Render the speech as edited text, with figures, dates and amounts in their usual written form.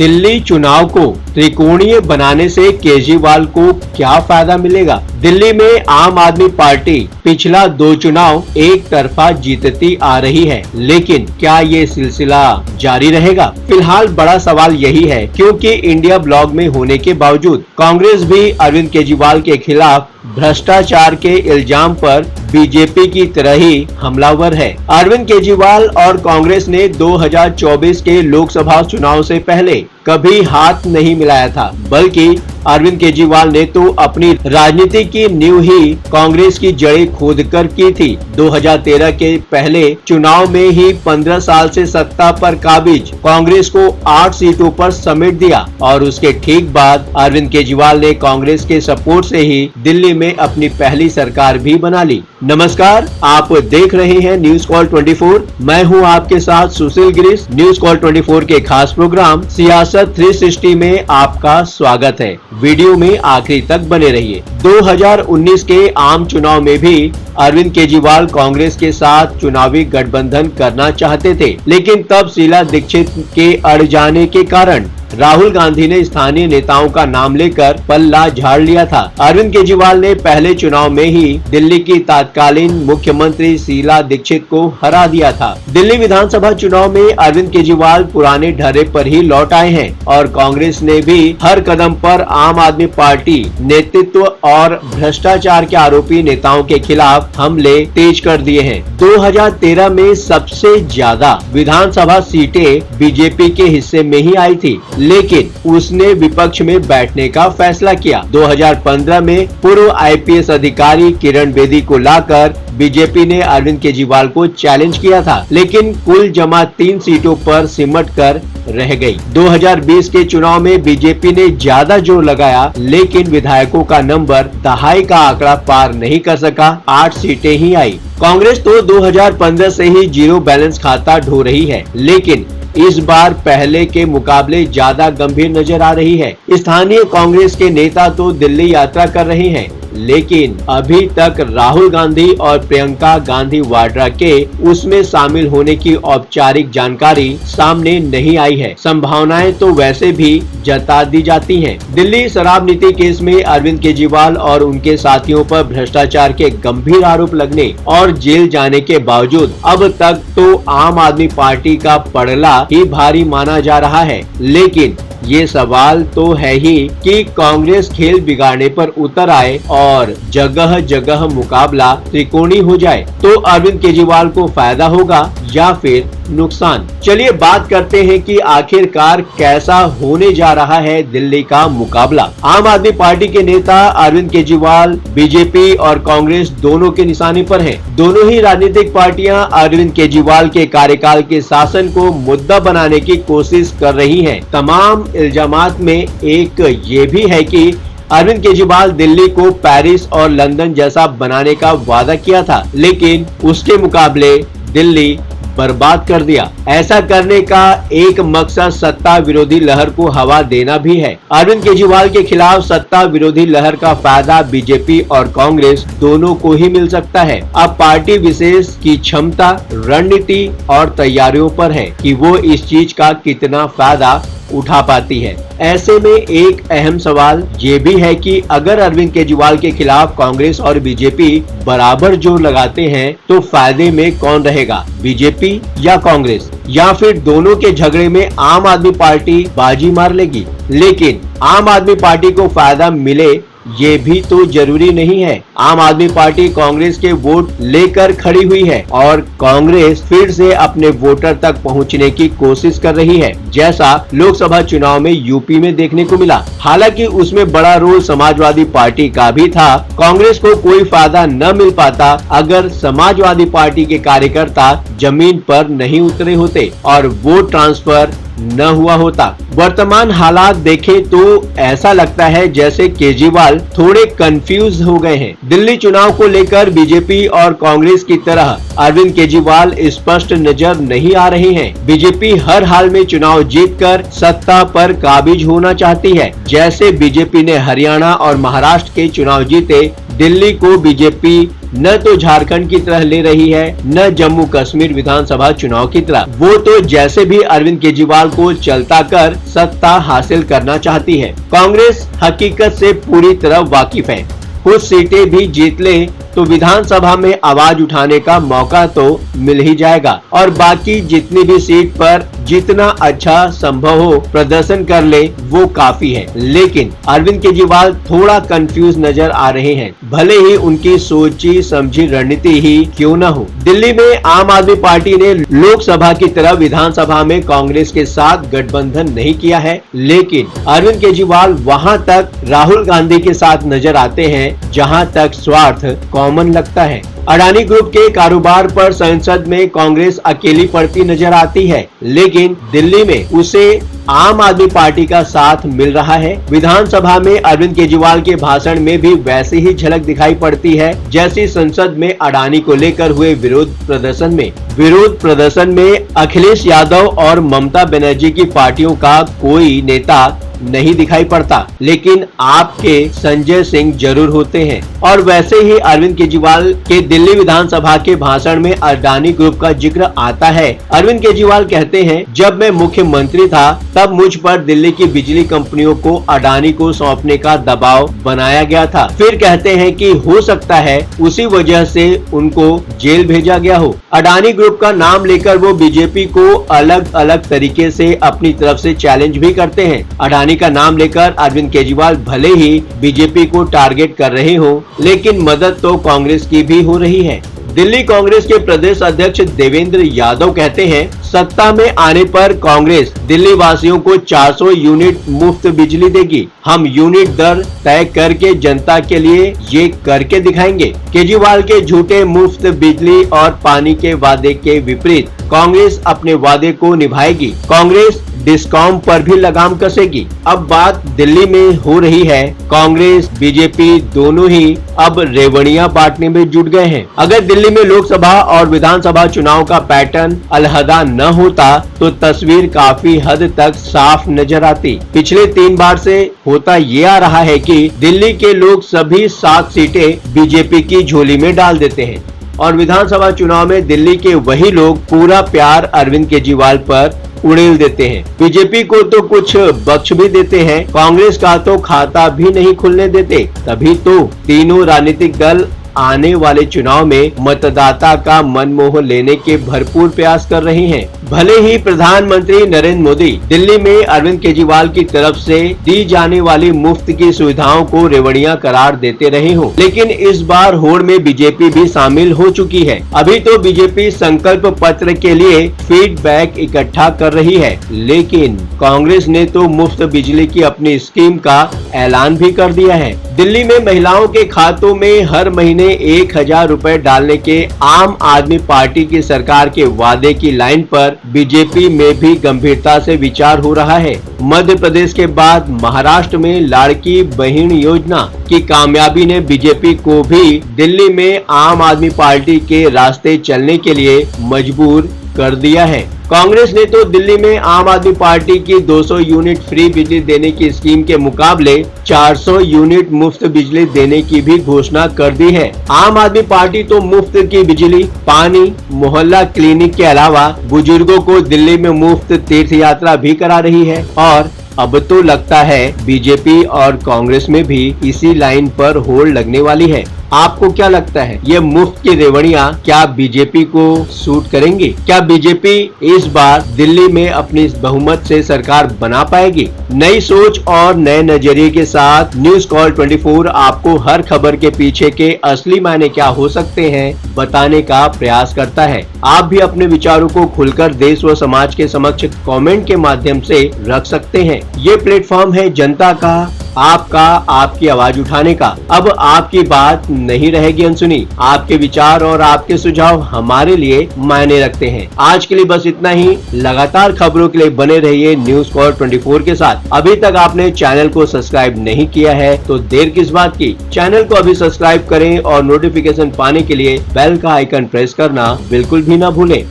दिल्ली चुनाव को त्रिकोणीय बनाने से केजरीवाल को क्या फायदा मिलेगा? दिल्ली में आम आदमी पार्टी पिछला 2 चुनाव एक तरफा जीतती आ रही है, लेकिन क्या ये सिलसिला जारी रहेगा? फिलहाल बड़ा सवाल यही है, क्योंकि इंडिया ब्लॉक में होने के बावजूद कांग्रेस भी अरविंद केजरीवाल के खिलाफ भ्रष्टाचार के इल्जाम पर बीजेपी की तरह ही हमलावर है। अरविंद केजरीवाल और कांग्रेस ने 2024 के लोकसभा चुनाव से पहले कभी हाथ नहीं मिलाया था, बल्कि अरविंद केजरीवाल ने तो अपनी राजनीति की नींव ही कांग्रेस की जड़ें खोदकर की थी। 2013 के पहले चुनाव में ही 15 साल से सत्ता पर काबिज कांग्रेस को 8 सीटों पर समेट दिया और उसके ठीक बाद अरविंद केजरीवाल ने कांग्रेस के सपोर्ट से ही दिल्ली में अपनी पहली सरकार भी बना ली। नमस्कार, आप देख रहे हैं न्यूज कॉल 24। मैं हूं आपके साथ सुशील गिरीश। न्यूज कॉल 24 के खास प्रोग्राम सियासत 360 में आपका स्वागत है। वीडियो में आखिरी तक बने रहिए। 2019 के आम चुनाव में भी अरविंद केजरीवाल कांग्रेस के साथ चुनावी गठबंधन करना चाहते थे, लेकिन तब शीला दीक्षित के अड़ जाने के कारण राहुल गांधी ने स्थानीय नेताओं का नाम लेकर पल्ला झाड़ लिया था। अरविंद केजरीवाल ने पहले चुनाव में ही दिल्ली की तत्कालीन मुख्यमंत्री शीला दीक्षित को हरा दिया था। दिल्ली विधानसभा चुनाव में अरविंद केजरीवाल पुराने ढर्रे पर ही लौट आए हैं और कांग्रेस ने भी हर कदम पर आम आदमी पार्टी नेतृत्व और भ्रष्टाचार के आरोपी नेताओं के खिलाफ हमले तेज कर दिए हैं। 2013 में सबसे ज्यादा विधानसभा सीटें बीजेपी के हिस्से में ही आई थी, लेकिन उसने विपक्ष में बैठने का फैसला किया। 2015 में पूर्व आईपीएस अधिकारी किरण बेदी को लाकर बीजेपी ने अरविंद केजरीवाल को चैलेंज किया था, लेकिन कुल जमा 3 सीटों पर सिमट कर रह गई। 2020 के चुनाव में बीजेपी ने ज्यादा जोर लगाया, लेकिन विधायकों का नंबर दहाई का आंकड़ा पार नहीं कर सका। 8 सीटें ही आई। कांग्रेस तो 2015 से ही जीरो बैलेंस खाता ढो रही है, लेकिन इस बार पहले के मुकाबले ज्यादा गंभीर नजर आ रही है। स्थानीय कांग्रेस के नेता तो दिल्ली यात्रा कर रहे हैं, लेकिन अभी तक राहुल गांधी और प्रियंका गांधी वाड्रा के उसमें शामिल होने की औपचारिक जानकारी सामने नहीं आई है। संभावनाएं तो वैसे भी जता दी जाती हैं। दिल्ली शराब नीति केस में अरविंद केजरीवाल और उनके साथियों पर भ्रष्टाचार के गंभीर आरोप लगने और जेल जाने के बावजूद अब तक तो आम आदमी पार्टी का पड़ला ही भारी माना जा रहा है, लेकिन ये सवाल तो है ही कि कांग्रेस खेल बिगाड़ने पर उतर आए और जगह जगह मुकाबला त्रिकोणी हो जाए तो अरविंद केजरीवाल को फायदा होगा या फिर नुकसान। चलिए बात करते हैं कि आखिरकार कैसा होने जा रहा है दिल्ली का मुकाबला। आम आदमी पार्टी के नेता अरविंद केजरीवाल बीजेपी और कांग्रेस दोनों के निशाने पर हैं। दोनों ही राजनीतिक पार्टियां अरविंद केजरीवाल के कार्यकाल के शासन को मुद्दा बनाने की कोशिश कर रही हैं। तमाम इल्जामात में एक ये भी है कि अरविंद केजरीवाल दिल्ली को पेरिस और लंदन जैसा बनाने का वादा किया था, लेकिन उसके मुकाबले दिल्ली बर्बाद कर दिया। ऐसा करने का एक मकसद सत्ता विरोधी लहर को हवा देना भी है। अरविंद केजरीवाल के खिलाफ सत्ता विरोधी लहर का फायदा बीजेपी और कांग्रेस दोनों को ही मिल सकता है। अब पार्टी विशेष की क्षमता, रणनीति और तैयारियों पर है कि वो इस चीज का कितना फायदा उठा पाती है। ऐसे में एक अहम सवाल ये भी है कि अगर अरविंद केजरीवाल के खिलाफ कांग्रेस और बीजेपी बराबर जोर लगाते हैं तो फायदे में कौन रहेगा, बीजेपी या कांग्रेस, या फिर दोनों के झगड़े में आम आदमी पार्टी बाजी मार लेगी। लेकिन आम आदमी पार्टी को फायदा मिले ये भी तो जरूरी नहीं है। आम आदमी पार्टी कांग्रेस के वोट लेकर खड़ी हुई है और कांग्रेस फिर से अपने वोटर तक पहुंचने की कोशिश कर रही है, जैसा लोकसभा चुनाव में यूपी में देखने को मिला। हालांकि उसमें बड़ा रोल समाजवादी पार्टी का भी था। कांग्रेस को कोई फायदा न मिल पाता अगर समाजवादी पार्टी के कार्यकर्ता जमीन पर नहीं उतरे होते और वोट ट्रांसफर न हुआ होता। वर्तमान हालात देखें तो ऐसा लगता है जैसे केजरीवाल थोड़े कंफ्यूज हो गए हैं। दिल्ली चुनाव को लेकर बीजेपी और कांग्रेस की तरह अरविंद केजरीवाल स्पष्ट नजर नहीं आ रहे हैं। बीजेपी हर हाल में चुनाव जीतकर सत्ता पर काबिज होना चाहती है। जैसे बीजेपी ने हरियाणा और महाराष्ट्र के चुनाव जीते, दिल्ली को बीजेपी न तो झारखंड की तरह ले रही है, न जम्मू कश्मीर विधानसभा चुनाव की तरह। वो तो जैसे भी अरविंद केजरीवाल को चलता कर सत्ता हासिल करना चाहती है। कांग्रेस हकीकत से पूरी तरह वाकिफ है। कुछ सीटें भी जीत ले तो विधानसभा में आवाज उठाने का मौका तो मिल ही जाएगा और बाकी जितनी भी सीट पर जितना अच्छा संभव हो प्रदर्शन कर ले वो काफी है। लेकिन अरविंद केजरीवाल थोड़ा कंफ्यूज नजर आ रहे हैं, भले ही उनकी सोची समझी रणनीति ही क्यों न हो। दिल्ली में आम आदमी पार्टी ने लोकसभा की तरह विधानसभा में कांग्रेस के साथ गठबंधन नहीं किया है, लेकिन अरविंद केजरीवाल वहां तक राहुल गांधी के साथ नजर आते हैं जहां तक स्वार्थ कॉमन लगता है। अडानी ग्रुप के कारोबार पर संसद में कांग्रेस अकेली पड़ती नजर आती है, लेकिन दिल्ली में उसे आम आदमी पार्टी का साथ मिल रहा है। विधानसभा में अरविंद केजरीवाल के भाषण में भी वैसी ही झलक दिखाई पड़ती है जैसी संसद में अडानी को लेकर हुए विरोध प्रदर्शन में। विरोध प्रदर्शन में अखिलेश यादव और ममता बनर्जी की पार्टियों का कोई नेता नहीं दिखाई पड़ता, लेकिन आपके संजय सिंह जरूर होते हैं। और वैसे ही अरविंद केजरीवाल के दिल्ली विधानसभा के भाषण में अडानी ग्रुप का जिक्र आता है। अरविंद केजरीवाल कहते हैं, जब मैं मुख्यमंत्री था तब मुझ पर दिल्ली की बिजली कंपनियों को अडानी को सौंपने का दबाव बनाया गया था। फिर कहते हैं कि हो सकता है उसी वजह से उनको जेल भेजा गया हो। अडानी ग्रुप का नाम लेकर वो बीजेपी को अलग अलग तरीके से अपनी तरफ से चैलेंज भी करते हैं। अडानी का नाम लेकर अरविंद केजरीवाल भले ही बीजेपी को टारगेट कर रहे हो, लेकिन मदद तो कांग्रेस की भी हो रही है। दिल्ली कांग्रेस के प्रदेश अध्यक्ष देवेंद्र यादव कहते हैं, सत्ता में आने पर कांग्रेस दिल्ली वासियों को 400 यूनिट मुफ्त बिजली देगी। हम यूनिट दर तय करके जनता के लिए ये करके दिखाएंगे। केजरीवाल के झूठे मुफ्त बिजली और पानी के वादे के विपरीत कांग्रेस अपने वादे को निभाएगी। कांग्रेस डिस्कॉम पर भी लगाम कसेगी। अब बात दिल्ली में हो रही है, कांग्रेस बीजेपी दोनों ही अब रेवड़ियां बांटने में जुट गए हैं। अगर दिल्ली में लोकसभा और विधानसभा चुनाव का पैटर्न अलहदा न होता तो तस्वीर काफी हद तक साफ नजर आती। पिछले 3 बार से होता ये आ रहा है कि दिल्ली के लोग सभी 7 सीटें बीजेपी की झोली में डाल देते हैं और विधानसभा चुनाव में दिल्ली के वही लोग पूरा प्यार अरविंद केजरीवाल पर उड़ेल देते हैं। बीजेपी को तो कुछ बख्श भी देते हैं, कांग्रेस का तो खाता भी नहीं खुलने देते। तभी तो तीनों राजनीतिक दल आने वाले चुनाव में मतदाता का मन मोह लेने के भरपूर प्रयास कर रहे हैं। भले ही प्रधानमंत्री नरेंद्र मोदी दिल्ली में अरविंद केजरीवाल की तरफ से दी जाने वाली मुफ्त की सुविधाओं को रेवड़ियां करार देते रहे हों, लेकिन इस बार होड़ में बीजेपी भी शामिल हो चुकी है। अभी तो बीजेपी संकल्प पत्र के लिए फीडबैक इकट्ठा कर रही है, लेकिन कांग्रेस ने तो मुफ्त बिजली की अपनी स्कीम का ऐलान भी कर दिया है। दिल्ली में महिलाओं के खातों में हर महीने 1000 रुपए डालने के आम आदमी पार्टी की सरकार के वादे की लाइन पर बीजेपी में भी गंभीरता से विचार हो रहा है। मध्य प्रदेश के बाद महाराष्ट्र में लाड़की बहन योजना की कामयाबी ने बीजेपी को भी दिल्ली में आम आदमी पार्टी के रास्ते चलने के लिए मजबूर कर दिया है। कांग्रेस ने तो दिल्ली में आम आदमी पार्टी की 200 यूनिट फ्री बिजली देने की स्कीम के मुकाबले 400 यूनिट मुफ्त बिजली देने की भी घोषणा कर दी है। आम आदमी पार्टी तो मुफ्त की बिजली, पानी, मोहल्ला क्लिनिक के अलावा बुजुर्गों को दिल्ली में मुफ्त तीर्थ यात्रा भी करा रही है और अब तो लगता है बीजेपी और कांग्रेस में भी इसी लाइन पर होड़ लगने वाली है। आपको क्या लगता है, ये मुफ्त की रेवड़ियां क्या बीजेपी को सूट करेंगी? क्या बीजेपी इस बार दिल्ली में अपनी बहुमत से सरकार बना पाएगी? नई सोच और नए नजरिए के साथ न्यूज कॉल 24 आपको हर खबर के पीछे के असली मायने क्या हो सकते हैं बताने का प्रयास करता है। आप भी अपने विचारों को खुलकर देश व समाज के समक्ष कमेंट के माध्यम से रख सकते हैं। ये प्लेटफॉर्म है जनता का, आपका, आपकी आवाज उठाने का। अब आपकी बात नहीं रहेगी अनसुनी। आपके विचार और आपके सुझाव हमारे लिए मायने रखते हैं। आज के लिए बस इतना ही। लगातार खबरों के लिए बने रहिए न्यूज कॉल 24 के साथ। अभी तक आपने चैनल को सब्सक्राइब नहीं किया है तो देर किस बात की, चैनल को अभी सब्सक्राइब करें और नोटिफिकेशन पाने के लिए बेल का आइकन प्रेस करना बिल्कुल भी न भूलें।